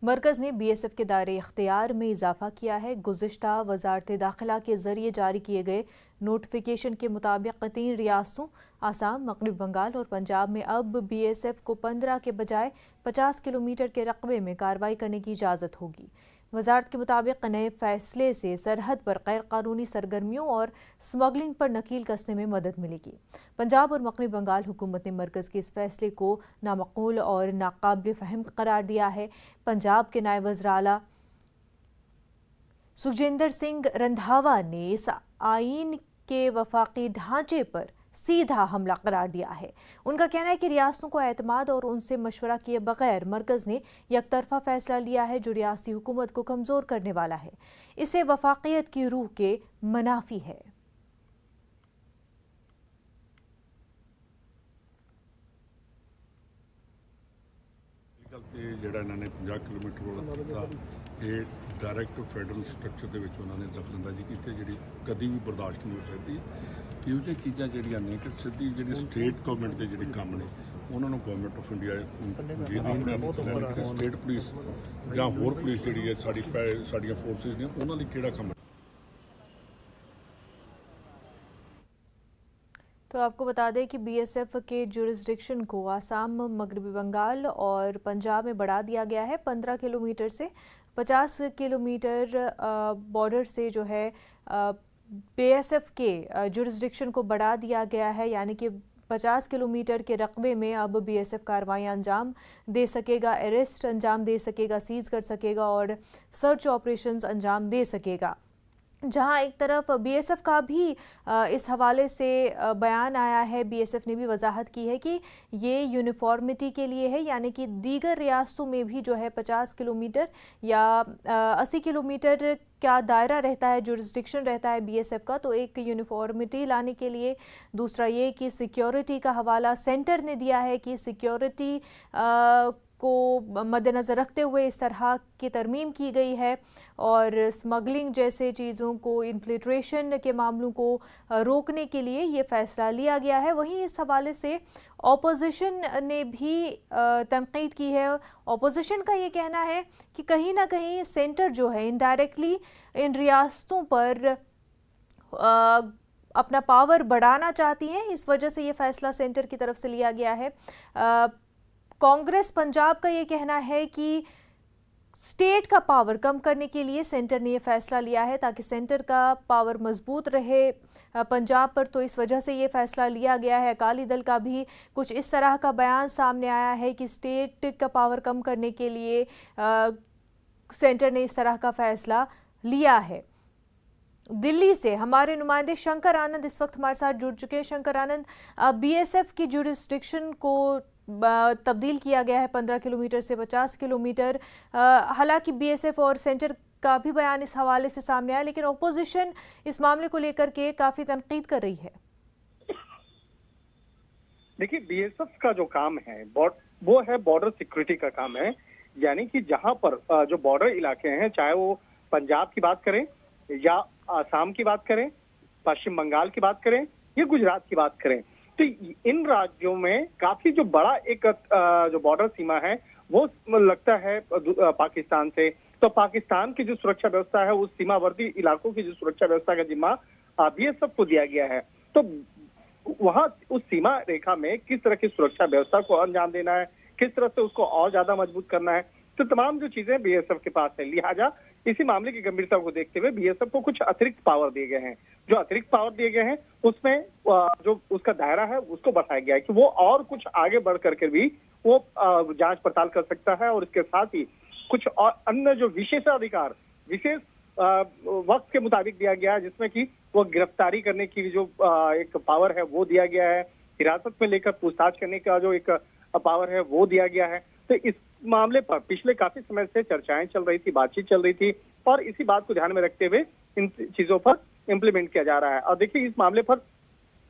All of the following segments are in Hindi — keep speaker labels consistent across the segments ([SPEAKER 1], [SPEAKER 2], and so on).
[SPEAKER 1] मरकज़ ने बीएसएफ के दायरे इख्तियार में इजाफा किया है। गुज़िश्ता वज़ारत दाखिला के ज़रिए जारी किए गए नोटिफिकेशन के मुताबिक 3 रियासतों आसाम, मगरबी बंगाल और पंजाब में अब बीएसएफ को 15 के बजाय 50 किलोमीटर के रकबे में कार्रवाई करने की इजाज़त होगी। वजारत के मुताबिक नए फैसले से सरहद पर गैर कानूनी सरगर्मियों और स्मगलिंग पर नकील कसने में मदद मिलेगी। पंजाब और मगरबी बंगाल हुकूमत ने मरकज़ के इस फैसले को नामकबूल और नाकाबिल फ़हम करार दिया है। पंजाब के नायब वज़ीर आला सुखजिंदर सिंह रंधावा ने इस आईन के वफाकी ढांचे पर सीधा हमला करार दिया है। उनका कहना है कि रियासतों को एतमाद और उनसे मशवरा किए बगैर मरकज़ ने यकतरफा फैसला लिया है जो रियासती हुकूमत को कमज़ोर करने वाला है। इसे वफाकियत की रूह के मनाफी है।
[SPEAKER 2] ਜਿਹੜਾ ਇਹਨਾਂ ਨੇ 50 ਕਿਲੋਮੀਟਰ ਵਾਲਾ ਕੀਤਾ ਇਹ ਡਾਇਰੈਕਟ ਫੈਡਰਲ ਸਟਰਕਚਰ ਦੇ ਵਿੱਚ ਉਹਨਾਂ ਨੇ ਦਖਲਅੰਦਾਜ਼ੀ ਕੀਤੀ ਜਿਹੜੀ ਕਦੀ ਵੀ ਬਰਦਾਸ਼ਤ ਨਹੀਂ ਹੋ ਸਕਦੀ। ਇਹੋ ਜਿਹੀਆਂ ਚੀਜ਼ਾਂ ਜਿਹੜੀਆਂ ਨੇ ਕਿ ਸਿੱਧੀ ਜਿਹੜੀ ਸਟੇਟ ਗਵਰਨਮੈਂਟ ਦੇ ਜਿਹੜੇ ਕੰਮ ਨੇ ਉਹਨਾਂ ਨੂੰ ਗਵਰਨਮੈਂਟ ਆਫ ਇੰਡੀਆ ਜੇ ਨਹੀਂ ਸਟੇਟ ਪੁਲਿਸ ਜਾਂ ਹੋਰ ਪੁਲਿਸ ਜਿਹੜੀ ਹੈ ਸਾਡੀਆਂ ਫੋਰਸਿਸ ਨੇ ਉਹਨਾਂ ਲਈ ਕਿਹੜਾ ਕੰਮ।
[SPEAKER 1] तो आपको बता दें कि बीएसएफ के जुरिस्डिक्शन को आसाम, मगरबी बंगाल और पंजाब में बढ़ा दिया गया है। 15 किलोमीटर से 50 किलोमीटर बॉर्डर से जो है बीएसएफ के जुरिस्डिक्शन को बढ़ा दिया गया है, यानी कि 50 किलोमीटर के रकबे में अब बीएसएफ कार्रवाई अंजाम दे सकेगा, अरेस्ट अंजाम दे सकेगा, सीज कर सकेगा और सर्च ऑपरेशंस अंजाम दे सकेगा। जहां एक तरफ बीएसएफ का भी इस हवाले से बयान आया है, बीएसएफ ने भी वजाहत की है कि ये यूनिफॉर्मिटी के लिए है, यानी कि दीगर रियासतों में भी जो है 50 किलोमीटर या 80 किलोमीटर क्या दायरा रहता है, जुरिस्डिक्शन रहता है बीएसएफ का, तो एक यूनिफॉर्मिटी लाने के लिए। दूसरा ये कि सिक्योरिटी का हवाला सेंटर ने दिया है कि सिक्योरिटी को मद्देनज़र रखते हुए इस तरह की तरमीम की गई है और स्मगलिंग जैसे चीज़ों को, इन्फिल्ट्रेशन के मामलों को रोकने के लिए ये फ़ैसला लिया गया है। वहीं इस हवाले से ऑपोजिशन ने भी तनकीद की है। ऑपोजिशन का ये कहना है कि कहीं ना कहीं सेंटर जो है इनडायरेक्टली इन रियासतों पर अपना पावर बढ़ाना चाहती हैं, इस वजह से ये फ़ैसला सेंटर की तरफ से लिया गया है। कांग्रेस पंजाब का ये कहना है कि स्टेट का पावर कम करने के लिए सेंटर ने ये फैसला लिया है ताकि सेंटर का पावर मजबूत रहे पंजाब पर, तो इस वजह से ये फैसला लिया गया है। अकाली दल का भी कुछ इस तरह का बयान सामने आया है कि स्टेट का पावर कम करने के लिए सेंटर ने इस तरह का फैसला लिया है। दिल्ली से हमारे नुमाइंदे शंकर आनंद इस वक्त हमारे साथ जुड़ चुके हैं। शंकर आनंद, बीएसएफ की जुरिस्डिक्शन को तब्दील किया गया है 15 किलोमीटर से 50 किलोमीटर। हालांकि बीएसएफ और सेंटर का भी बयान इस हवाले से सामने आया, लेकिन ऑपोजिशन इस मामले को लेकर के काफी तनकीद कर रही है।
[SPEAKER 3] देखिए, बीएसएफ का जो काम है वो है बॉर्डर सिक्योरिटी का काम है, यानी कि जहां पर जो बॉर्डर इलाके हैं, चाहे वो पंजाब की बात करें या आसाम की बात करें, पश्चिम बंगाल की बात करें या गुजरात की बात करें, तो इन राज्यों में काफी जो बड़ा एक जो बॉर्डर सीमा है वो लगता है पाकिस्तान से। तो पाकिस्तान की जो सुरक्षा व्यवस्था है, उस सीमावर्ती इलाकों की जो सुरक्षा व्यवस्था का जिम्मा बीएसएफ को दिया गया है। तो वहां उस सीमा रेखा में किस तरह की सुरक्षा व्यवस्था को अंजाम देना है, किस तरह से उसको और ज्यादा मजबूत करना है, तो तमाम जो चीजें बीएसएफ के पास है। लिहाजा इसी मामले की गंभीरता को देखते हुए बीएसएफ को कुछ अतिरिक्त पावर दिए गए हैं। जो अतिरिक्त पावर दिए गए हैं उसमें जो उसका दायरा है उसको बढ़ाया गया है कि वो और कुछ आगे बढ़ करके भी वो जांच पड़ताल कर सकता है, और इसके साथ ही कुछ और अन्य जो विशेषाधिकार विशेष वक्त के मुताबिक दिया गया है, जिसमें कि वो गिरफ्तारी करने की जो एक पावर है वो दिया गया है, हिरासत में लेकर पूछताछ करने का जो एक पावर है वो दिया गया है। तो इस मामले पर पिछले काफी समय से चर्चाएं चल रही थी, बातचीत चल रही थी, और इसी बात को ध्यान में रखते हुए इन चीजों पर इम्प्लीमेंट किया जा रहा है। और देखिए, इस मामले पर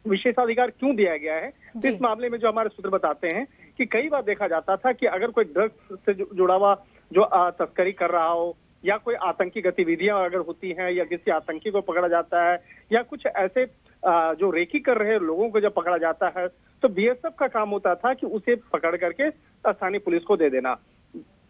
[SPEAKER 3] विशेषाधिकार क्यों दिया गया है, तो इस मामले में जो हमारे सूत्र बताते हैं कि कई बार देखा जाता था कि अगर कोई ड्रग्स से जुड़ा हुआ जो तस्करी कर रहा हो, या कोई आतंकी गतिविधियां अगर होती हैं, या किसी आतंकी को पकड़ा जाता है, या कुछ ऐसे जो रेकी कर रहे लोगों को जब पकड़ा जाता है, तो बीएसएफ का काम होता था कि उसे पकड़ करके स्थानीय पुलिस को दे देना।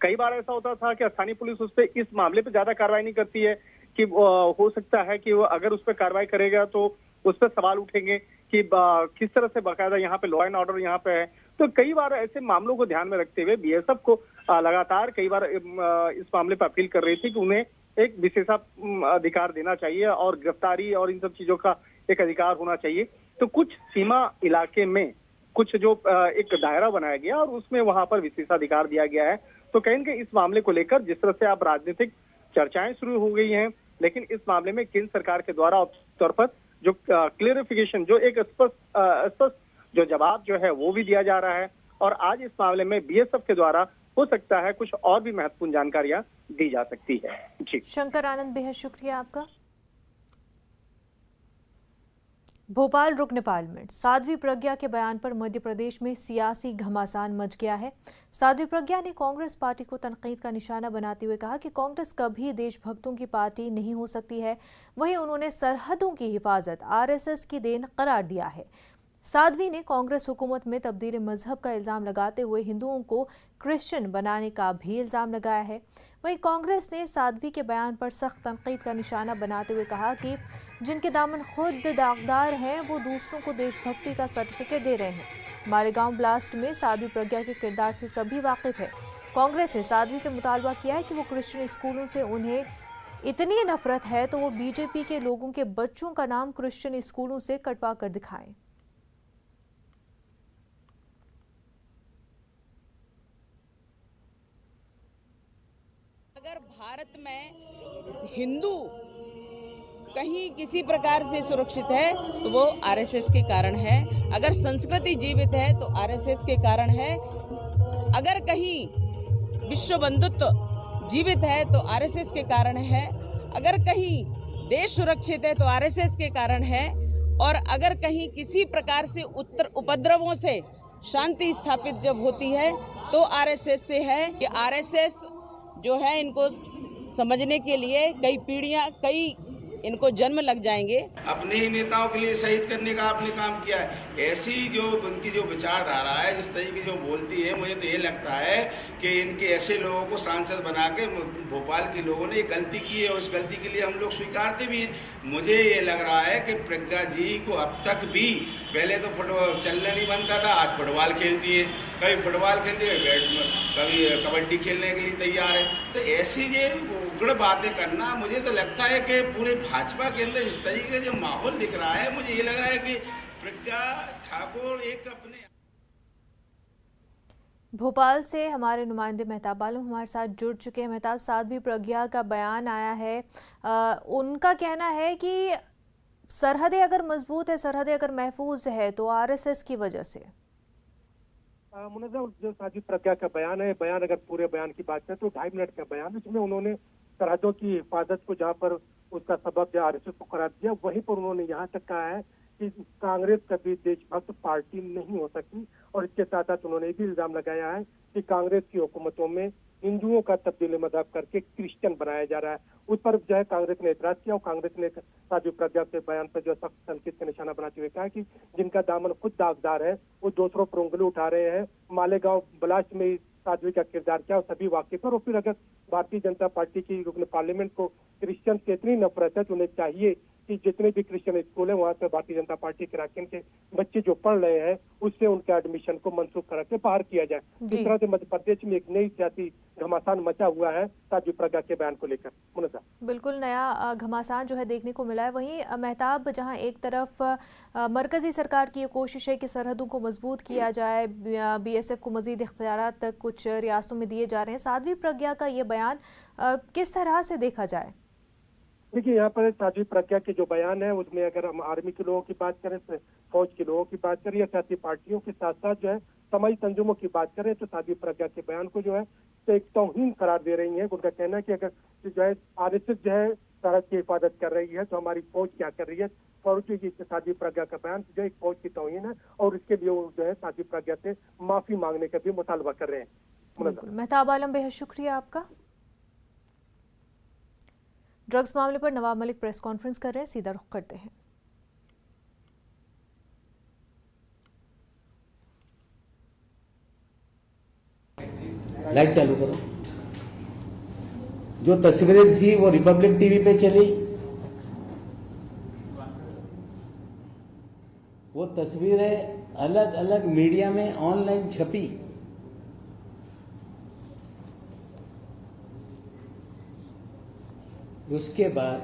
[SPEAKER 3] कई बार ऐसा होता था कि स्थानीय पुलिस उस पर इस मामले पे ज्यादा कार्रवाई नहीं करती है कि हो सकता है कि वो अगर उस पर कार्रवाई करेगा तो उस पर सवाल उठेंगे कि किस तरह से बाकायदा यहाँ पे लॉ एंड ऑर्डर यहाँ पे है। तो कई बार ऐसे मामलों को ध्यान में रखते हुए बीएसएफ को लगातार कई बार इस मामले पर अपील कर रही थी कि उन्हें एक विशेषाधिकार देना चाहिए और गिरफ्तारी और इन सब चीजों का एक अधिकार होना चाहिए। तो कुछ सीमा इलाके में कुछ जो एक दायरा बनाया गया और उसमें वहां पर विशेषाधिकार दिया गया है। तो कहीं न कहीं इस मामले को लेकर जिस तरह से अब राजनीतिक चर्चाएं शुरू हो गई हैं, लेकिन इस मामले में केंद्र सरकार के द्वारा तौर पर जो क्लियरिफिकेशन, जो एक स्पष्ट जो जवाब जो है वो भी दिया जा रहा है। और आज इस मामले में बीएसएफ के द्वारा हो सकता है कुछ और भी महत्वपूर्ण जानकारियां दी जा सकती है। जी
[SPEAKER 1] शंकर आनंद, बेहद शुक्रिया आपका। भोपाल रुकने पार्लियामेंट। साध्वी प्रज्ञा के बयान पर मध्य प्रदेश में सियासी घमासान मच गया है। साध्वी प्रज्ञा ने कांग्रेस पार्टी को तनकीद का निशाना बनाते हुए कहा कि कांग्रेस कभी देशभक्तों की पार्टी नहीं हो सकती है। वहीं उन्होंने सरहदों की हिफाजत आरएसएस की देन करार दिया है। साध्वी ने कांग्रेस हुकूमत में तब्दील मजहब का इल्जाम लगाते हुए हिंदुओं को क्रिश्चियन बनाने का भी इल्जाम लगाया है। वहीं कांग्रेस ने साध्वी के बयान पर सख्त तनकीद का निशाना बनाते हुए कहा कि जिनके दामन खुद दागदार हैं वो दूसरों को देशभक्ति का सर्टिफिकेट दे रहे हैं। मालेगांव ब्लास्ट में साध्वी प्रज्ञा के किरदार से सभी वाकिफ है। कांग्रेस ने साध्वी से मुतालबा किया है कि वो क्रिश्चियन स्कूलों से उन्हें इतनी नफरत है तो वो बीजेपी के लोगों के बच्चों का नाम क्रिश्चियन स्कूलों से कटवा कर दिखाएं।
[SPEAKER 4] अगर भारत में हिंदू कहीं किसी प्रकार से सुरक्षित है तो वो आरएसएस के कारण है। अगर संस्कृति जीवित है तो आरएसएस के कारण है। अगर कहीं विश्व बंधुत्व जीवित है तो आरएसएस के कारण है। अगर कहीं देश सुरक्षित है तो आरएसएस के कारण है। और अगर कहीं किसी प्रकार से उपद्रवों से शांति स्थापित जब होती है तो आरएसएस से है। कि आरएसएस जो है इनको समझने के लिए कई पीढ़ियां, कई इनको जन्म लग जाएंगे।
[SPEAKER 5] अपने ही नेताओं के लिए शहीद करने का आपने काम किया है। ऐसी जो उनकी जो विचारधारा है, जिस तरीके जो बोलती है, मुझे तो ये लगता है कि इनके ऐसे लोगों को सांसद बना के भोपाल के लोगों ने गलती की है और उस गलती के लिए हम लोग स्वीकारते भी हैं। मुझे ये लग रहा है कि प्रज्ञा जी को अब तक भी, पहले तो फुटबॉल चलना नहीं बनता था, आज फुटबॉल खेलती है, कभी फुटबॉल खेलती है, कभी कबड्डी खेलने के लिए तैयार है। तो ऐसी ये उग्र बातें करना, मुझे तो लगता है कि पूरे भाजपा के अंदर इस तरीके का जो माहौल दिख रहा है, मुझे ये लग रहा है कि प्रज्ञा ठाकुर एक अपने।
[SPEAKER 1] भोपाल से हमारे नुमाइंदे मेहताब आलम हमारे साथ जुड़ चुके हैं। मेहताब, साध्वी प्रज्ञा का बयान आया है, उनका कहना है कि सरहदें अगर मजबूत है, सरहदें अगर महफूज है तो आरएसएस की वजह से।
[SPEAKER 6] मुनज़्ज़ा, जो साध्वी प्रज्ञा का बयान है, बयान अगर पूरे बयान की बात करें तो 2.5 मिनट का बयान, इसमें उन्होंने सरहदों की हिफाजत को जहाँ पर उसका सबब आरएसएस को करार दिया, वहीं पर उन्होंने यहाँ तक कहा है कि कांग्रेस कभी देशभक्त पार्टी नहीं हो सकती। और इसके साथ साथ उन्होंने भी इल्जाम लगाया है कि कांग्रेस की हुकूमतों में हिंदुओं का तब्दील मजहब करके क्रिश्चियन बनाया जा रहा है। उस पर जो है कांग्रेस ने एतराज किया और कांग्रेस ने साध्वी प्रज्ञा के बयान पर जो सख्त तनकीद का निशाना बनाते हुए कहा कि जिनका दामन खुद दागदार है वो दूसरों पर उंगली उठा रहे हैं। मालेगांव ब्लास्ट में साध्वी का किरदार क्या सभी वाकिफ है। और फिर अगर भारतीय जनता पार्टी की रुकन पार्लियामेंट को क्रिश्चियन से इतनी नफरत है तो उन्हें चाहिए कि जितने भी क्रिश्चियन स्कूल हैं वहां से भारतीय जनता पार्टी के राकिन के बच्चे जो पढ़ रहे हैं उससे उनके एडमिशन को मंसूख करा के बाहर किया जाए। इस तरह से मध्य प्रदेश में एक नई सियासी घमासान मचा हुआ है साध्वी प्रज्ञा के बयान को लेकर। मुनज़्ज़ा,
[SPEAKER 1] बिल्कुल नया घमासान जो है देखने को मिला है। वहीं मेहताब, जहां एक तरफ मरकजी सरकार की ये कोशिश है कि सरहदों को मजबूत किया जाए, बीएसएफ को मजीद इख्तियारात कुछ रियासतों में दिए जा रहे हैं, साध्वी प्रज्ञा का ये बयान किस तरह से देखा जाए?
[SPEAKER 6] देखिए, यहाँ पर साध्वी प्रज्ञा के जो बयान है उसमें अगर हम आर्मी के लोगों की बात करें, फौज के लोगों की बात करें या सियासी पार्टियों के साथ साथ जो है समाजी तंजुमों की बात करें तो साध्वी प्रज्ञा के बयान को जो है तो एक तौहीन करार दे रही है। उनका कहना है कि अगर जो है आरएसएस जो है सरहद की हिफाजत कर रही है तो हमारी फौज क्या कर रही है। फौजी की साध्वी प्रज्ञा का बयान जो एक फौज की तौहीन है और इसके लिए वो जो है साध्वी प्रज्ञा से माफी मांगने का भी मुतालबा कर रहे हैं।
[SPEAKER 1] मेहताब आलम, बेहद शुक्रिया आपका। ड्रग्स मामले पर नवाब मलिक प्रेस कॉन्फ्रेंस कर रहे हैं, सीधा रुख करते हैं।
[SPEAKER 7] लाइट चालू करो। जो तस्वीरें थी वो रिपब्लिक टीवी पे चली, वो तस्वीरें अलग अलग मीडिया में ऑनलाइन छपी। उसके बाद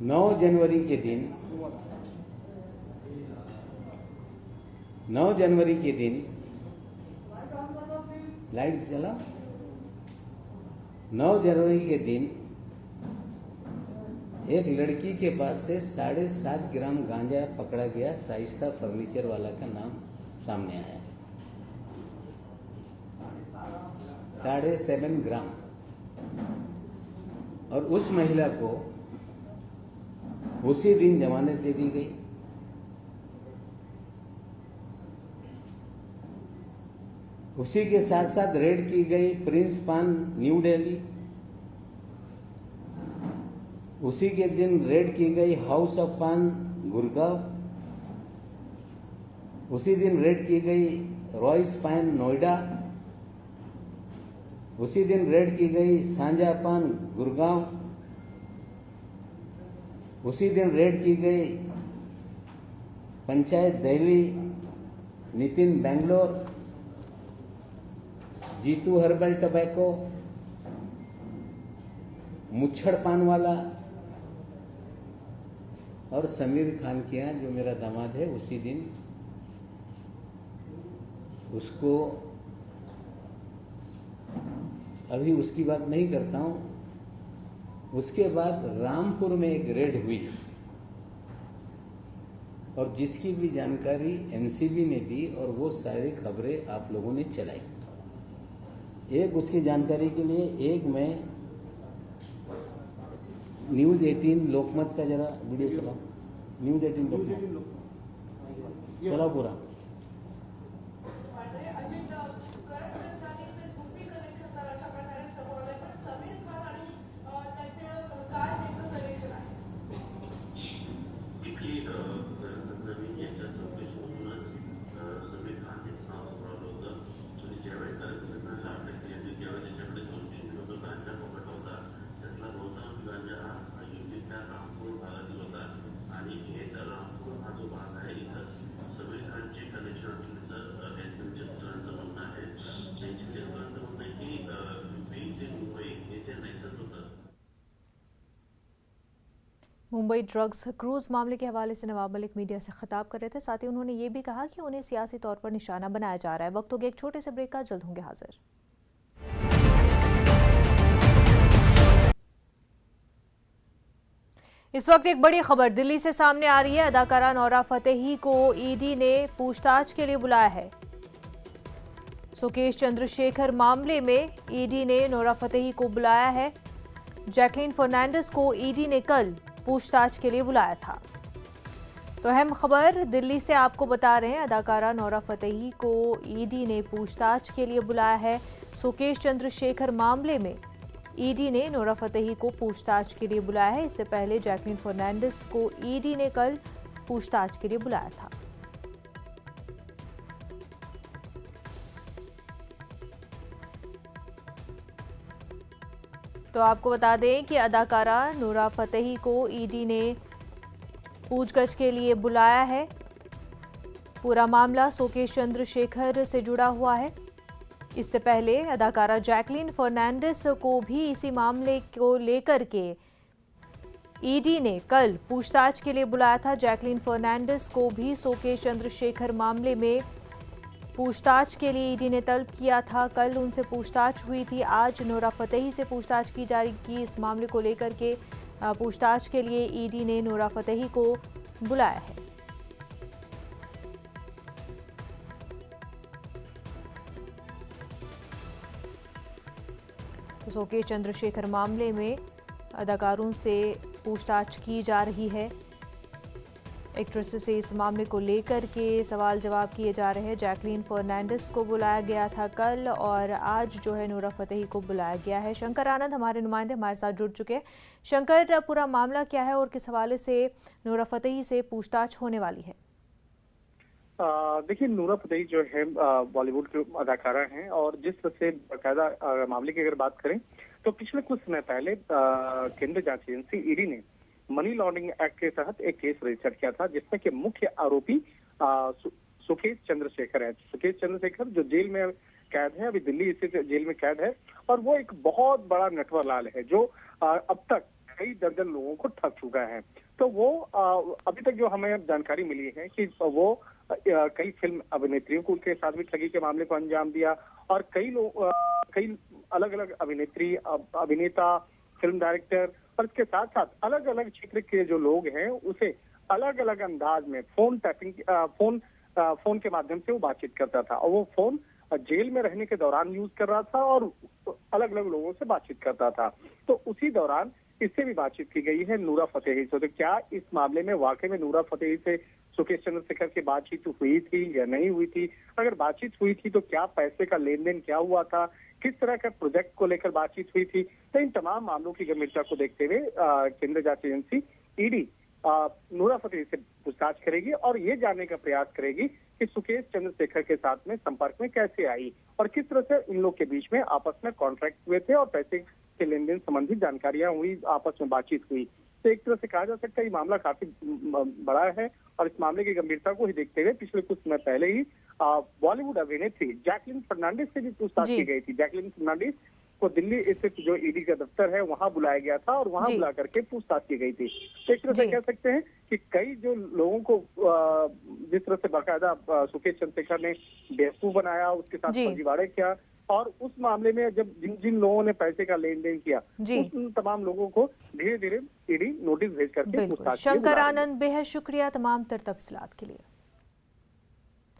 [SPEAKER 7] 9 जनवरी के दिन 9 जनवरी के दिन लाइट चला 9 जनवरी के दिन एक लड़की के पास से 7.5 ग्राम गांजा पकड़ा गया। शाइस्ता फर्नीचर वाला का नाम सामने आया। 7.5 ग्राम। और उस महिला को उसी दिन जमानत दे दी गई। उसी के साथ साथ रेड की गई प्रिंस पान न्यू दिल्ली। उसी के दिन रेड की गई हाउस ऑफ पान गुड़गांव। उसी दिन रेड की गई रॉयस पान नोएडा। उसी दिन रेड की गई सांझा पान गुड़गांव। उसी दिन रेड की गई पंचायत दिल्ली, नितिन बेंगलोर, जीतू हर्बल टबैको, मुच्छड़ पान वाला और समीर खान के यहाँ जो मेरा दामाद है उसी दिन उसको, अभी उसकी बात नहीं करता हूं। उसके बाद रामपुर में एक रेड हुई और जिसकी भी जानकारी एनसीबी ने दी और वो सारी खबरें आप लोगों ने चलाई। एक उसकी जानकारी के लिए एक मैं न्यूज 18 लोकमत का जरा वीडियो चलाओ। न्यूज 18 लोकमत चलाओ पूरा।
[SPEAKER 1] मुंबई ड्रग्स क्रूज मामले के हवाले से नवाब मलिक मीडिया से खिताब कर रहे थे। साथ ही उन्होंने ये भी कहा कि उन्हें सियासी तौर पर निशाना बनाया जा रहा है। वक्त हो गया एक छोटे से ब्रेक का, जल्द होंगे हाजिर। इस वक्त एक बड़ी खबर दिल्ली से सामने आ रही है। अदाकारा नोरा फतेही को ईडी ने पूछताछ के लिए बुलाया है। सुकेश चंद्रशेखर मामले में ईडी ने नोरा फतेही को बुलाया है। जैकलीन फर्नांडिस को ईडी ने कल पूछताछ के लिए बुलाया था। तो अहम खबर दिल्ली से आपको बता रहे हैं। अदाकारा नोरा फतेही को ईडी ने पूछताछ के लिए बुलाया है। सुकेश चंद्रशेखर मामले में ईडी ने नोरा फतेही को पूछताछ के लिए बुलाया है। इससे पहले जैकलीन फर्नांडिस को ईडी ने कल पूछताछ के लिए बुलाया था। तो आपको बता दें कि अदाकारा नोरा फतेही को ईडी ने पूछताछ के लिए बुलाया है। पूरा मामला सुकेश चंद्रशेखर से जुड़ा हुआ है। इससे पहले अदाकारा जैकलीन फर्नांडिस को भी इसी मामले को लेकर के ईडी ने कल पूछताछ के लिए बुलाया था। जैकलीन फर्नांडिस को भी सुकेश चंद्रशेखर मामले में पूछताछ के लिए ईडी ने तलब किया था। कल उनसे पूछताछ हुई थी। आज नोरा फतेही से पूछताछ की जा रही थी। इस मामले को लेकर के पूछताछ के लिए ईडी ने नोरा फतेही को बुलाया है। तो सुकेश चंद्रशेखर मामले में अदाकारों से पूछताछ की जा रही है। एक्ट्रेस से इस मामले को लेकर के सवाल जवाब किए जा रहे हैं। जैकलीन फर्नांडिस को बुलाया गया था कल और आज जो है नोरा फतेही को बुलाया गया है। शंकर आनंद हमारे नुमाइंदे हमारे साथ जुड़ चुके हैं। शंकर, पूरा मामला क्या है और किस हवाले से नोरा फतेही से पूछताछ होने वाली है?
[SPEAKER 3] देखिए, नूरा फतेही जो है बॉलीवुड की अदाकारा हैं, और जिस तरह से बाकायदा मामले की अगर बात करें तो पिछले कुछ समय पहले केंद्रीय जांच एजेंसी ईडी ने मनी लॉन्ड्रिंग एक्ट के तहत एक केस रजिस्टर किया था, जिसमें कि मुख्य आरोपी सुकेश चंद्रशेखर है। सुकेश चंद्रशेखर जो जेल में कैद है, अभी दिल्ली स्थित जेल में कैद है, और वो एक बहुत बड़ा नटवरलाल है जो अब तक कई दर्जन लोगों को ठग चुका है। तो वो अभी तक जो हमें जानकारी मिली है कि वो कई फिल्म अभिनेत्रियों को उनके साथ भी ठगी के मामले को अंजाम दिया, और कई अलग अलग अभिनेत्री, अभिनेता, फिल्म डायरेक्टर, और इसके साथ साथ अलग अलग क्षेत्र के जो लोग हैं उसे अलग अलग अंदाज में फोन के माध्यम से वो बातचीत करता था, और वो फोन जेल में रहने के दौरान यूज कर रहा था और अलग अलग लोगों से बातचीत करता था। तो उसी दौरान इससे भी बातचीत की गई है नूरा फतेही से। तो क्या इस मामले में वाकई में नूरा फतेही से सुकेश चंद्रशेखर की बातचीत हुई थी या नहीं हुई थी? अगर बातचीत हुई थी तो क्या पैसे का लेन देन क्या हुआ था, किस तरह का प्रोजेक्ट को लेकर बातचीत हुई थी? तो इन तमाम मामलों की गंभीरता को देखते हुए केंद्रीय जांच एजेंसी ईडी नूरा फतेही से पूछताछ करेगी और ये जानने का प्रयास करेगी कि सुकेश चंद्रशेखर के साथ में संपर्क में कैसे आई और किस तरह से इन लोग के बीच में आपस में कॉन्ट्रैक्ट हुए थे और पैसे के लेन देन संबंधी जानकारियां हुई, आपस में बातचीत हुई। तो एक तरह से कहा जा सकता है ये मामला काफी बड़ा है, और इस मामले की गंभीरता को ही देखते हुए पिछले कुछ समय पहले ही बॉलीवुड अभिनेत्री जैकलीन फर्नांडिस से भी पूछताछ की गई थी। जैकलीन फर्नांडिस को दिल्ली स्थित जो ईडी का दफ्तर है वहां बुलाया गया था और वहां बुला करके पूछताछ की गई थी। तो एक तरह से कह सकते हैं कि कई जो लोगों को जिस तरह से बाकायदा सुकेश चंद्रशेखर ने बेवकूफ बनाया, उसके साथ फर्जीवाड़े किया, और उस मामले में जब जिन जिन लोगों ने पैसे का लेन देन किया उन तमाम लोगों को धीरे धीरे ईडी नोटिस भेज करके पूछताछ।
[SPEAKER 1] शंकर आनंद, बेहद शुक्रिया तमाम तर तफसीलात के लिए।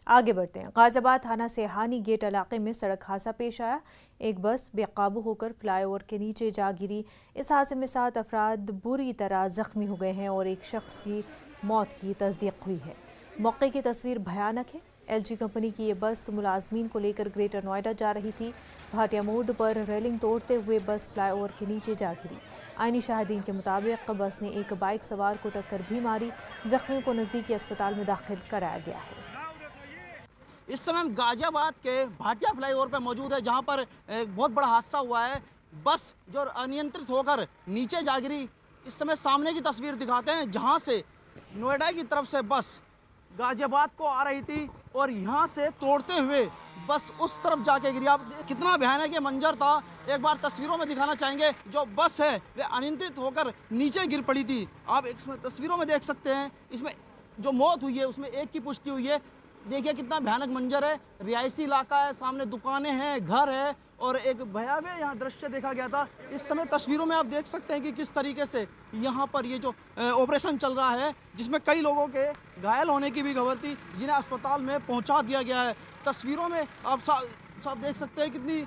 [SPEAKER 1] आगे बढ़ते हैं। गाजियाबाद थाना से हानी गेट इलाके में सड़क हादसा पेश आया। एक बस बेकाबू होकर फ्लाईओवर के नीचे जा गिरी। इस हादसे में 7 अफराद बुरी तरह जख्मी हो गए हैं और एक शख्स की मौत की तस्दीक हुई है। मौके की तस्वीर भयानक है। एलजी कंपनी की ये बस मुलाजमीन को लेकर ग्रेटर नोएडा जा रही थी। भाटिया मोड़ पर रेलिंग तोड़ते हुए बस फ्लाईओवर के नीचे जा गिरी। आईनी शाहिदीन के मुताबिक बस ने एक बाइक सवार को टक्कर भी मारी। जख्मियों को नज़दीकी अस्पताल में दाखिल कराया गया है।
[SPEAKER 8] इस समय हम गाजियाबाद के भाटिया फ्लाईओवर पर मौजूद है, जहां पर एक बहुत बड़ा हादसा हुआ है। बस जो अनियंत्रित होकर नीचे जा गिरी। इस समय सामने की तस्वीर दिखाते हैं, जहां से नोएडा की तरफ से बस गाजियाबाद को आ रही थी और यहां से तोड़ते हुए बस उस तरफ जाके गिरी। आप कितना भयानक ये मंजर था, एक बार तस्वीरों में दिखाना चाहेंगे। जो बस है वे अनियंत्रित होकर नीचे गिर पड़ी थी। आप इसमें तस्वीरों में देख सकते हैं, इसमें जो मौत हुई है उसमें एक की पुष्टि हुई है। देखिए कितना भयानक मंजर है। रिहायशी इलाका है, सामने दुकानें हैं, घर है और एक भयावह यहाँ दृश्य देखा गया था। इस समय तस्वीरों में आप देख सकते हैं कि किस तरीके से यहाँ पर ये जो ऑपरेशन चल रहा है, जिसमें कई लोगों के घायल होने की भी खबर थी, जिन्हें अस्पताल में पहुँचा दिया गया है। तस्वीरों में आप साफ देख सकते हैं कितनी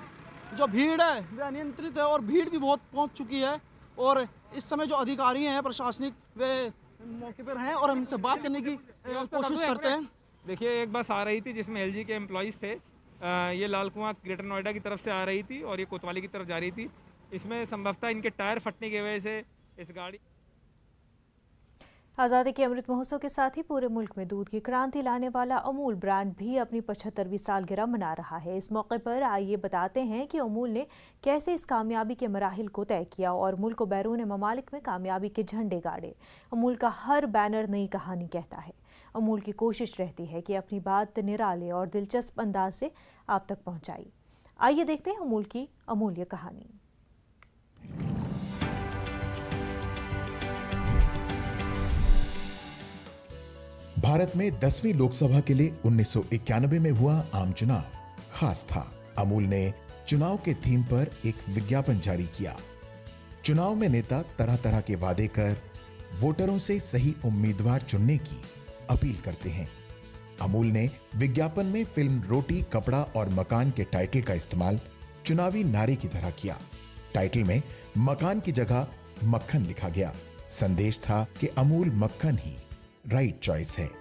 [SPEAKER 8] जो भीड़ है वे अनियंत्रित है और भीड़ भी बहुत पहुँच चुकी है। और इस समय जो अधिकारी हैं प्रशासनिक, वे मौके पर हैं और हमसे बात करने की कोशिश करते हैं।
[SPEAKER 9] देखिए, एक बस आ रही थी जिसमें एलजी के एम्प्लॉइज़ थे। ये लाल कुआं ग्रेटर नोएडा की तरफ से आ रही थी और ये कोतवाली की तरफ जा रही थी। इसमें संभवतः इनके टायर फटने की वजह से इस गाड़ी।
[SPEAKER 1] आज़ादी के अमृत महोत्सव के साथ ही पूरे मुल्क में दूध की क्रांति लाने वाला अमूल ब्रांड भी अपनी 75वीं सालगिरह मना रहा है। इस मौके पर आइए बताते हैं कि अमूल ने कैसे इस कामयाबी के मराहिल को तय किया और मुल्क व बैरून ममालिक में कामयाबी के झंडे गाड़े। अमूल का हर बैनर नई कहानी कहता है। अमूल की कोशिश रहती है कि अपनी बात निराले और दिलचस्प अंदाज से आप तक पहुंचाई। आइए देखते हैं अमूल की अमूल्य कहानी।
[SPEAKER 10] भारत में 10वीं लोकसभा के लिए 1991 में हुआ आम चुनाव खास था। अमूल ने चुनाव के थीम पर एक विज्ञापन जारी किया। चुनाव में नेता तरह तरह के वादे कर वोटरों से सही उम्मीदवार चुनने की अपील करते हैं। अमूल ने विज्ञापन में फिल्म रोटी, कपड़ा और मकान के टाइटल का इस्तेमाल चुनावी नारे की तरह किया। टाइटल में मकान की जगह मक्खन लिखा गया। संदेश था कि अमूल मक्खन ही राइट चॉइस है।